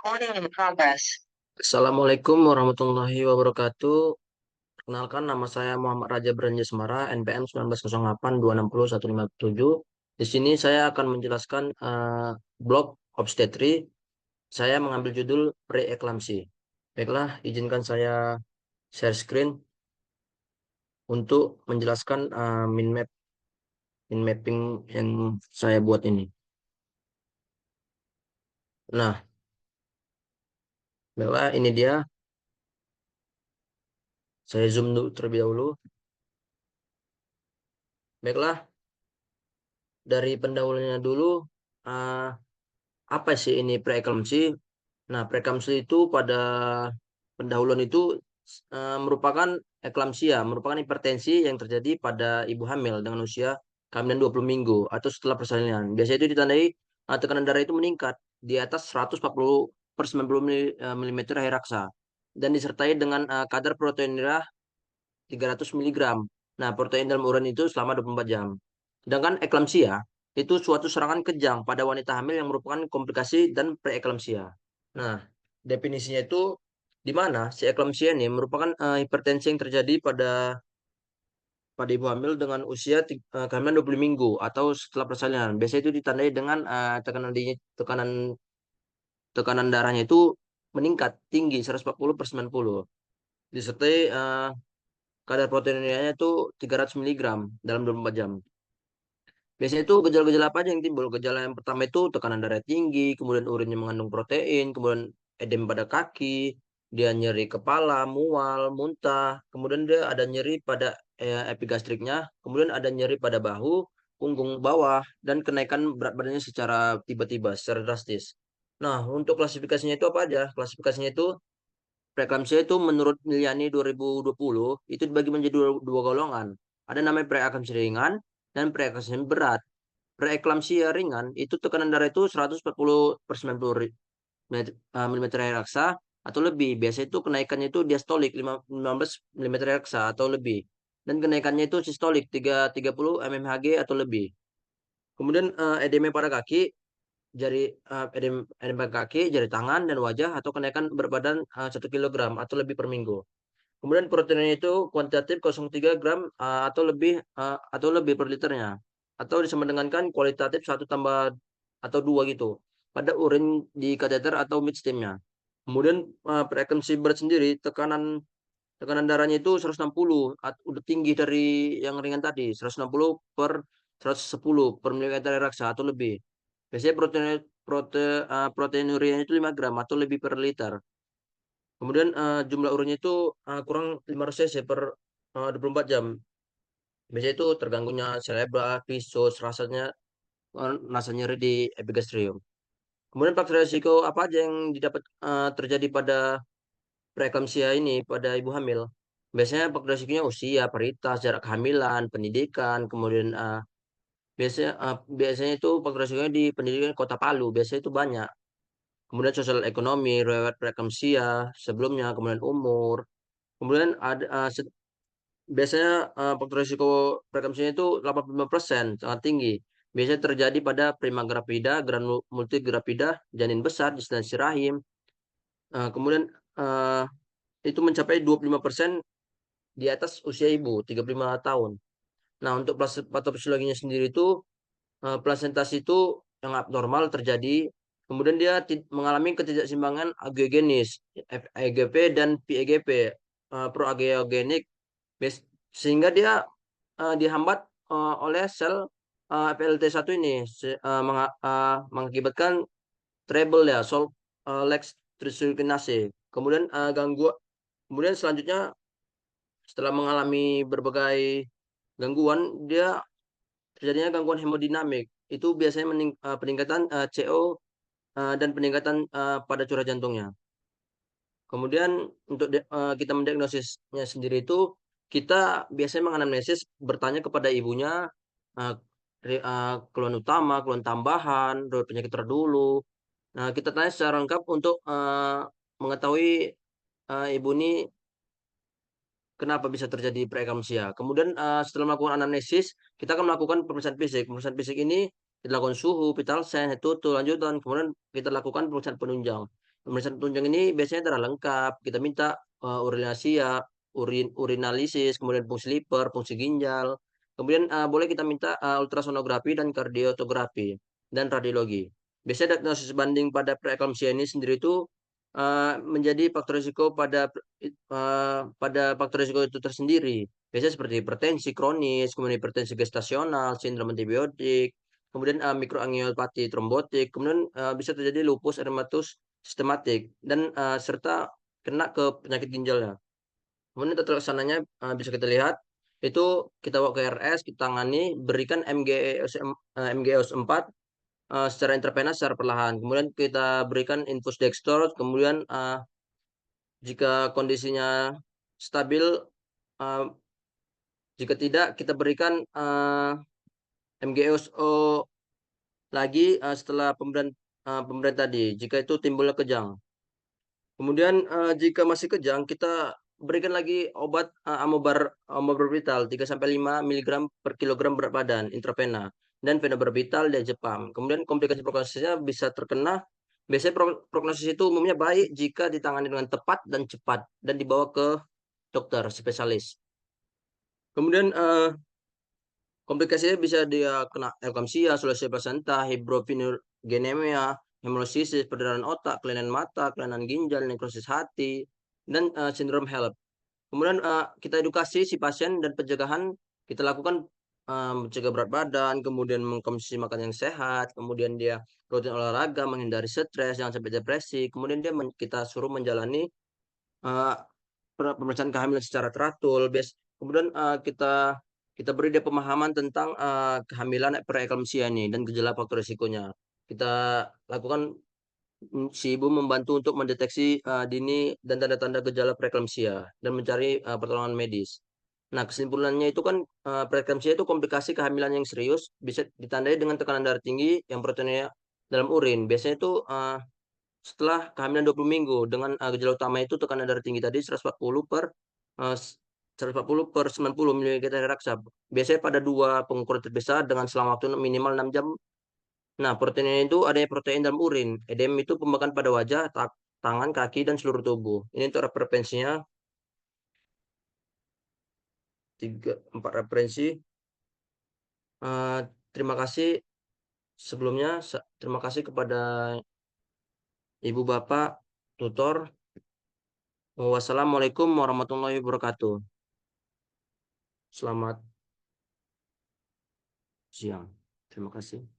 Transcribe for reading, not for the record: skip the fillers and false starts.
Recording in progress. Assalamualaikum warahmatullahi wabarakatuh. Perkenalkan, nama saya Muhammad Raja Beranji Semara, NPM 1908260157. Di sini saya akan menjelaskan blok obstetri. Saya mengambil judul preeklamsi. Baiklah, izinkan saya share screen untuk menjelaskan min mapping yang saya buat ini. Nah, baiklah, ini dia. Saya zoom dulu terlebih dahulu. Baiklah, dari pendahulunya dulu, eh, apa sih ini preeklamsi? Nah, preeklamsi itu pada pendahuluan itu merupakan eklamsia, merupakan hipertensi yang terjadi pada ibu hamil dengan usia kehamilan 20 minggu atau setelah persalinan. Biasanya itu ditandai tekanan darah itu meningkat di atas 140 per 90 mm air raksa dan disertai dengan kadar protein darah 300 miligram. Nah, protein dalam urin itu selama 24 jam. Sedangkan eklamsia itu suatu serangan kejang pada wanita hamil yang merupakan komplikasi dan preeklamsia. Nah, definisinya itu di mana si eklamsia ini merupakan hipertensi yang terjadi pada ibu hamil dengan usia kehamilan 20 minggu atau setelah persalinan. Biasanya itu ditandai dengan tekanan tekanan darahnya itu meningkat tinggi 140 per 90 disertai kadar proteinurianya itu 300 miligram dalam 24 jam. Biasanya itu gejala-gejala apa aja yang timbul? Gejala yang pertama itu tekanan darah tinggi, kemudian urinnya mengandung protein, kemudian edem pada kaki, dia nyeri kepala, mual, muntah, kemudian dia ada nyeri pada epigastriknya, kemudian ada nyeri pada bahu, punggung bawah, dan kenaikan berat badannya secara tiba-tiba, secara drastis. Nah, untuk klasifikasinya itu apa aja? Klasifikasinya itu preeklamsia itu menurut Miliani 2020 itu dibagi menjadi dua golongan. Ada namanya preeklamsia ringan dan preeklamsia berat. Preeklamsia ringan itu tekanan darah itu 140 per 90 mm air raksa atau lebih. Biasanya itu kenaikannya itu diastolik 15 mm air raksa atau lebih. Dan kenaikannya itu sistolik 30 mmHg atau lebih. Kemudian edema pada kaki, edema kaki, jari tangan dan wajah atau kenaikan berat badan 1 kilogram atau lebih per minggu. Kemudian proteinnya itu kuantitatif 0,3 gram atau lebih per liternya. Atau disemendengankan kualitatif satu tambah atau dua gitu. Pada urin di kateter atau midstreamnya. Kemudian frekuensi berat sendiri tekanan tekanan darahnya itu 160 udah tinggi dari yang ringan tadi 160 per 110 per milimeter raksa atau lebih. Biasanya proteinurianya itu 5 gram atau lebih per liter. Kemudian jumlah urinnya itu kurang 500 cc per 24 jam. Biasanya itu terganggunya cerebra, visus, rasa nyeri di epigastrium. Kemudian faktor risiko apa aja yang didapat terjadi pada preeklamsia ini pada ibu hamil? Biasanya faktor risikonya usia, paritas, jarak kehamilan, pendidikan, kemudian biasanya itu faktor risikonya di pendidikan Kota Palu, biasanya itu banyak. Kemudian sosial ekonomi, riwayat preeklamsia sebelumnya, kemudian umur. Kemudian biasanya faktor risiko preeklampsianya itu 85% sangat tinggi. Biasanya terjadi pada prima grapida, multigrapida, janin besar, distensi rahim. Kemudian eh, itu mencapai 25% di atas usia ibu, 35 tahun. Nah, untuk patofisiologinya sendiri itu plasentasi itu yang abnormal terjadi. Kemudian dia mengalami ketidakseimbangan agiogenis, EGP dan PEGP, proagiogenik, sehingga dia dihambat oleh sel PLT1 ini mengakibatkan treble ya, Lex trisulkinase. Kemudian kemudian selanjutnya setelah mengalami berbagai gangguan, dia terjadinya gangguan hemodinamik. Itu biasanya peningkatan CO dan peningkatan pada curah jantungnya. Kemudian untuk kita mendiagnosisnya sendiri itu kita biasanya menganamnesis bertanya kepada ibunya uh, keluhan utama, keluhan tambahan, riwayat penyakit terdahulu. Nah, kita tanya secara lengkap untuk mengetahui ibu ini kenapa bisa terjadi preeklamsia. Kemudian setelah melakukan anamnesis, kita akan melakukan pemeriksaan fisik. Pemeriksaan fisik ini dilakukan suhu, vital sign, head to toe, lanjutan. Kemudian kita lakukan pemeriksaan penunjang. Pemeriksaan tunjang ini biasanya darah lengkap, kita minta urinasia, urinalisis, kemudian fungsi liver, fungsi ginjal. Kemudian boleh kita minta ultrasonografi dan kardiotografi dan radiologi. Biasanya diagnosis banding pada preeklamsia ini sendiri itu menjadi faktor risiko pada faktor risiko itu tersendiri. Biasanya seperti hipertensi kronis, kemudian hipertensi gestasional, sindrom antibiotik, kemudian mikroangiopati trombotik, kemudian bisa terjadi lupus eritematosus sistematik dan serta kena ke penyakit ginjalnya. Kemudian tata laksananya bisa kita lihat itu kita bawa ke RS, kita tangani, berikan MgEOS 4 secara intravena secara perlahan. Kemudian kita berikan infus dextrose, kemudian jika kondisinya stabil, eh, jika tidak kita berikan MgEOS lagi setelah pemberian tadi, jika itu timbulnya kejang. Kemudian jika masih kejang, kita berikan lagi obat amobarbital 3 sampai 5 miligram per kilogram berat badan intravena dan fenobarbital diazepam. Kemudian komplikasi prognosisnya bisa terkena. Biasanya prognosis itu umumnya baik jika ditangani dengan tepat dan cepat dan dibawa ke dokter spesialis. Kemudian komplikasinya bisa dia kena eklamsia, sulasi plasenta, hibropinurenemia, hemolisis, perdarahan otak, kelainan mata, kelainan ginjal, nekrosis hati, dan sindrom HELLP. Kemudian kita edukasi si pasien dan pencegahan kita lakukan mencegah berat badan, kemudian mengkonsumsi makan yang sehat, kemudian dia rutin olahraga, menghindari stres, jangan sampai depresi, kemudian kita suruh menjalani eh, pemeriksaan kehamilan secara teratur. Kemudian kita beri dia pemahaman tentang kehamilan preeklamsia ini dan gejala faktor risikonya. Kita lakukan si ibu membantu untuk mendeteksi dini dan tanda-tanda gejala preeklamsia dan mencari pertolongan medis. Nah, kesimpulannya itu kan preeklamsia itu komplikasi kehamilan yang serius bisa ditandai dengan tekanan darah tinggi yang proteinnya dalam urin. Biasanya itu setelah kehamilan 20 minggu dengan gejala utama itu tekanan darah tinggi tadi 140 per 90 ml raksa. Biasanya pada dua pengukuran terbesar dengan selang waktu minimal 6 jam. Nah, proteinnya itu adanya protein dalam urin. Edem itu pembakaran pada wajah, tangan, kaki, dan seluruh tubuh. Ini untuk referensinya 4 referensi. Eh, terima kasih sebelumnya. Terima kasih kepada Ibu Bapak tutor. Wassalamualaikum warahmatullahi wabarakatuh. Selamat siang. Terima kasih.